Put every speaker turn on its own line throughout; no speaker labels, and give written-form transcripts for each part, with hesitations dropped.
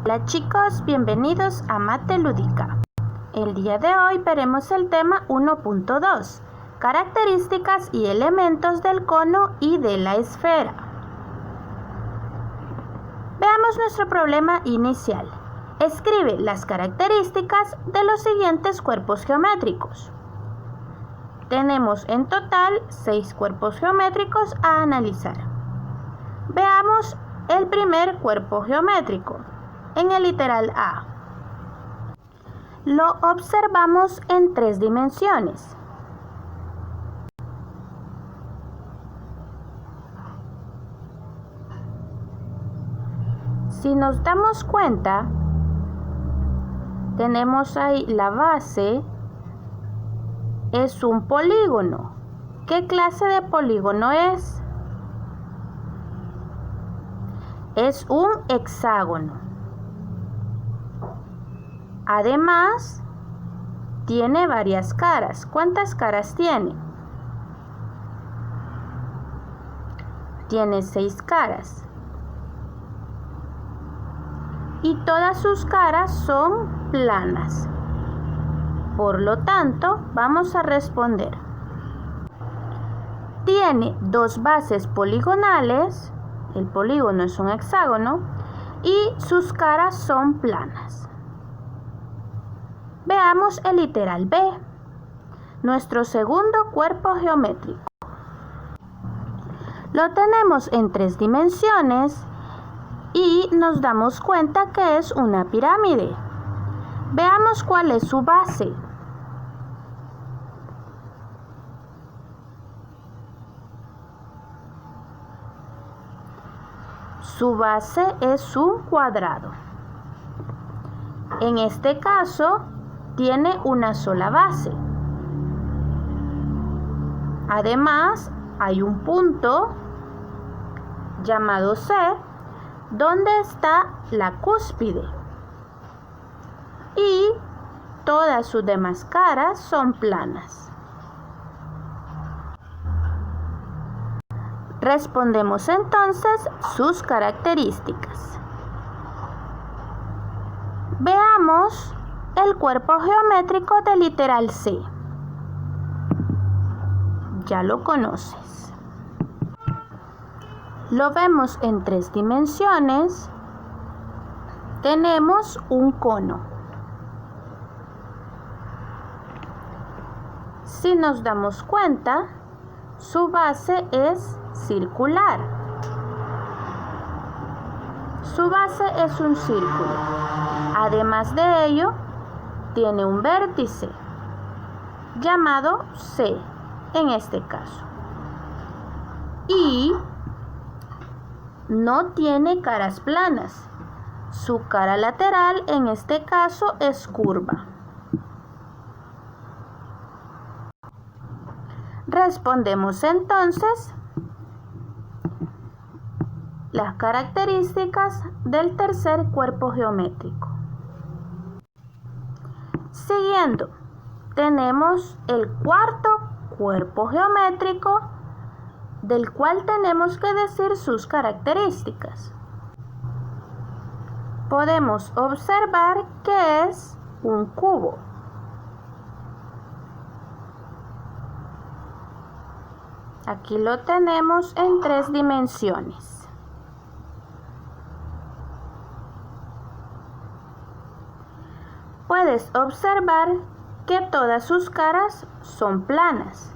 Hola chicos, bienvenidos a Mate Lúdica. El día de hoy veremos el tema 1.2, características y elementos del cono y de la esfera. Veamos nuestro problema inicial. Escribe las características de los siguientes cuerpos geométricos. Tenemos en total 6 cuerpos geométricos a analizar. Veamos el primer cuerpo geométrico. En el literal A. Lo observamos en 3 dimensiones. Si nos damos cuenta, tenemos ahí la base, es un polígono. ¿Qué clase de polígono es? Es un hexágono. Además, tiene varias caras. ¿Cuántas caras tiene? Tiene 6 caras. Y todas sus caras son planas. Por lo tanto, vamos a responder. Tiene 2 bases poligonales. El polígono es un hexágono. Y sus caras son planas. Veamos el literal B, nuestro segundo cuerpo geométrico. Lo tenemos en 3 dimensiones y nos damos cuenta que es una pirámide. Veamos cuál es su base. Su base es un cuadrado. En este caso, tiene una sola base. Además, hay un punto llamado C, donde está la cúspide. Y todas sus demás caras son planas. Respondemos entonces sus características. Veamos el cuerpo geométrico del literal C. Ya lo conoces. Lo vemos en 3 dimensiones. Tenemos un cono. Si nos damos cuenta, su base es circular. Su base es un círculo. Además de ello, tiene un vértice llamado C en este caso. Y no tiene caras planas. Su cara lateral en este caso es curva. Respondemos entonces las características del tercer cuerpo geométrico. Siguiendo, tenemos el cuarto cuerpo geométrico, del cual tenemos que decir sus características. Podemos observar que es un cubo. Aquí lo tenemos en 3 dimensiones. Puedes observar que todas sus caras son planas.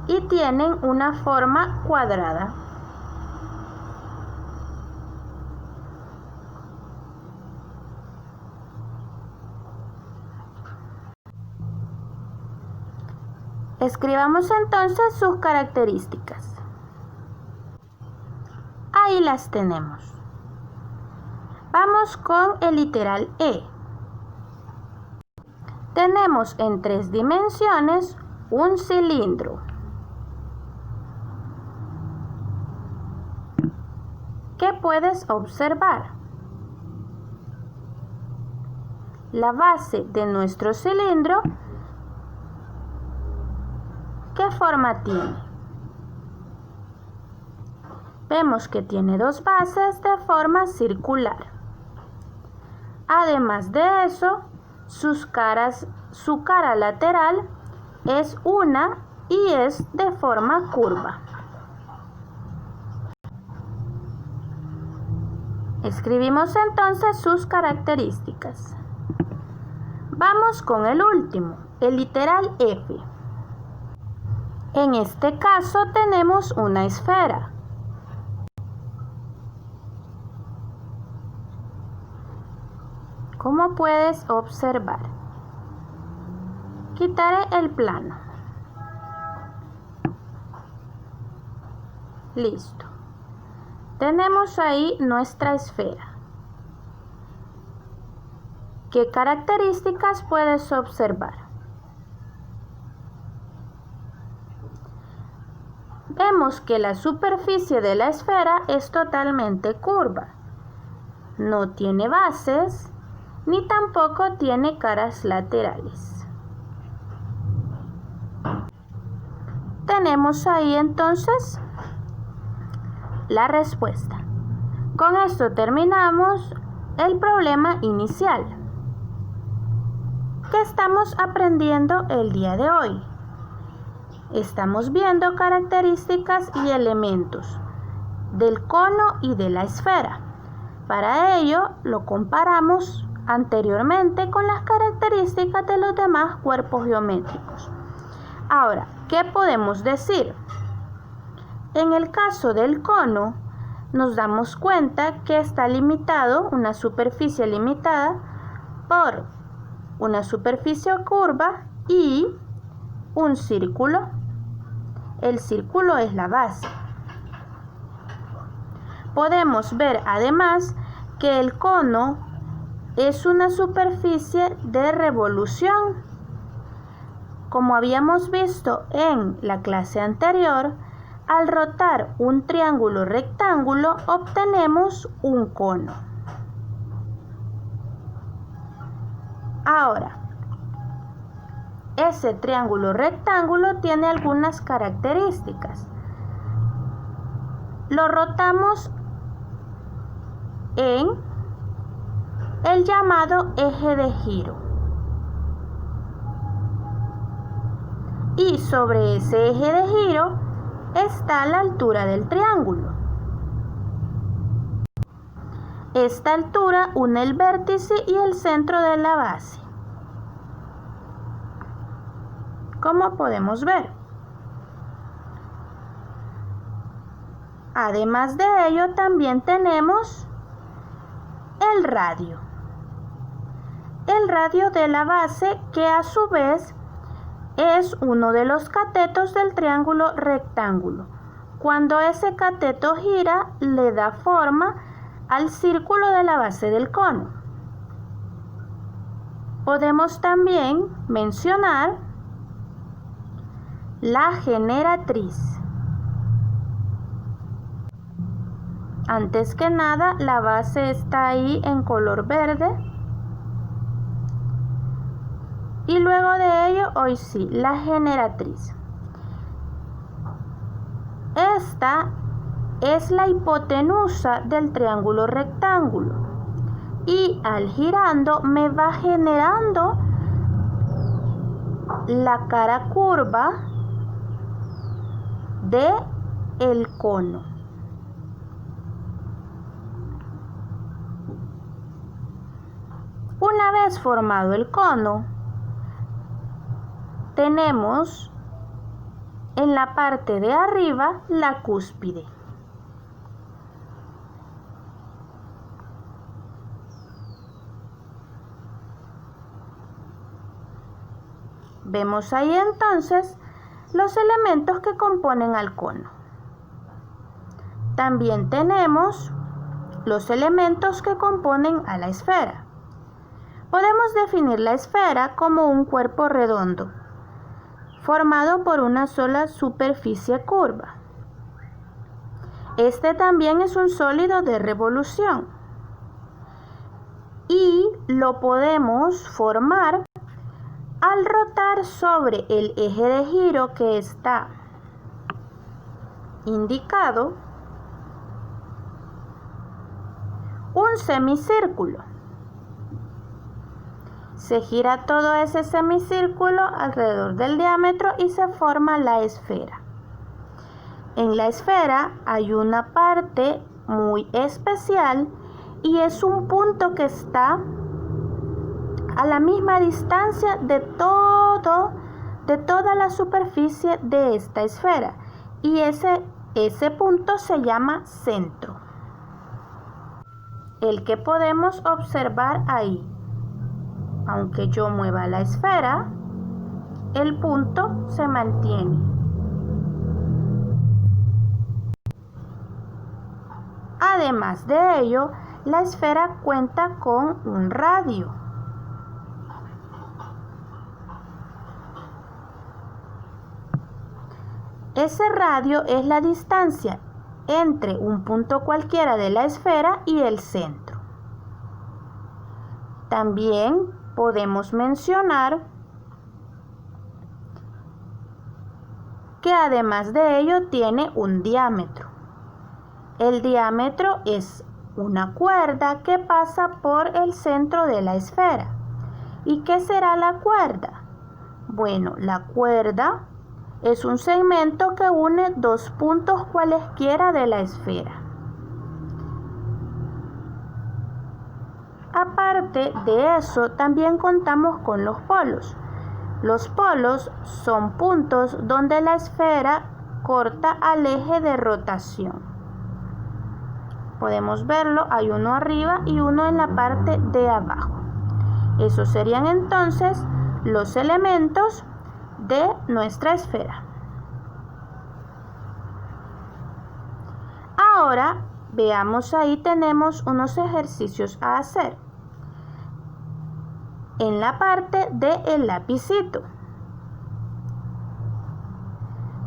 Y tienen una forma cuadrada. Escribamos entonces sus características. Ahí las tenemos. Vamos con el literal E. Tenemos en 3 dimensiones un cilindro. ¿Qué puedes observar? La base de nuestro cilindro, ¿qué forma tiene? Vemos que tiene dos bases de forma circular. Además de eso, su cara lateral es una y es de forma curva. Escribimos entonces sus características. Vamos con el último, el literal F. En este caso tenemos una esfera. Como puedes observar, quitaré el plano. Listo. Tenemos ahí nuestra esfera. ¿Qué características puedes observar? Vemos que la superficie de la esfera es totalmente curva. No tiene bases, ni tampoco tiene caras laterales. Tenemos ahí entonces la respuesta. Con esto terminamos el problema inicial. ¿Qué estamos aprendiendo el día de hoy? Estamos viendo características y elementos del cono y de la esfera. Para ello, lo comparamos anteriormente con las características de los demás cuerpos geométricos. Ahora, ¿qué podemos decir? En el caso del cono, nos damos cuenta que está limitado, una superficie limitada, por una superficie curva y un círculo. El círculo es la base. Podemos ver además que el cono es una superficie de revolución. Como habíamos visto en la clase anterior, al rotar un triángulo rectángulo obtenemos un cono. Ahora, ese triángulo rectángulo tiene algunas características. Lo rotamos en el llamado eje de giro. Y sobre ese eje de giro está la altura del triángulo. Esta altura une el vértice y el centro de la base. Como podemos ver. Además de ello, también tenemos el radio. El radio de la base, que a su vez es uno de los catetos del triángulo rectángulo. Cuando ese cateto gira, le da forma al círculo de la base del cono. Podemos también mencionar la generatriz. Antes que nada, la base está ahí en color verde. Y luego de ello, hoy sí, la generatriz. Esta es la hipotenusa del triángulo rectángulo. Y al girando me va generando la cara curva de el cono. Una vez formado el cono, tenemos en la parte de arriba la cúspide. Vemos ahí entonces los elementos que componen al cono. También tenemos los elementos que componen a la esfera. Podemos definir la esfera como un cuerpo redondo, formado por una sola superficie curva. Este también es un sólido de revolución y lo podemos formar al rotar sobre el eje de giro que está indicado un semicírculo. Se gira todo ese semicírculo alrededor del diámetro y se forma la esfera. En la esfera hay una parte muy especial y es un punto que está a la misma distancia de toda la superficie de esta esfera, y ese punto se llama centro, el que podemos observar ahí. Aunque yo mueva la esfera, el punto se mantiene. Además de ello, la esfera cuenta con un radio. Ese radio es la distancia entre un punto cualquiera de la esfera y el centro. También podemos mencionar que además de ello tiene un diámetro. El diámetro es una cuerda que pasa por el centro de la esfera. ¿Y qué será la cuerda? Bueno, la cuerda es un segmento que une dos puntos cualesquiera de la esfera. Aparte de eso, también contamos con los polos. Los polos son puntos donde la esfera corta al eje de rotación. Podemos verlo, hay uno arriba y uno en la parte de abajo. Esos serían entonces los elementos de nuestra esfera. Ahora veamos, ahí tenemos unos ejercicios a hacer. En la parte del lapicito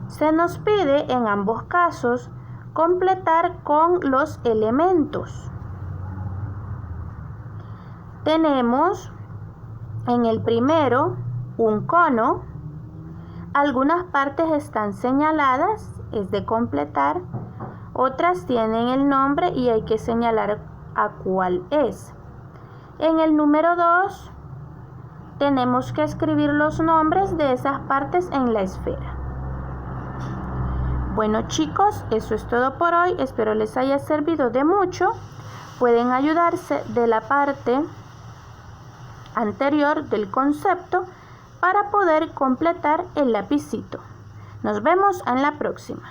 se nos pide en ambos casos completar con los elementos. Tenemos en el primero un cono. Algunas partes están señaladas, es de completar. Otras tienen el nombre y hay que señalar a cuál es. En el número 2 tenemos que escribir los nombres de esas partes en la esfera. Bueno chicos, eso es todo por hoy. Espero les haya servido de mucho. Pueden ayudarse de la parte anterior del concepto para poder completar el lapicito. Nos vemos en la próxima.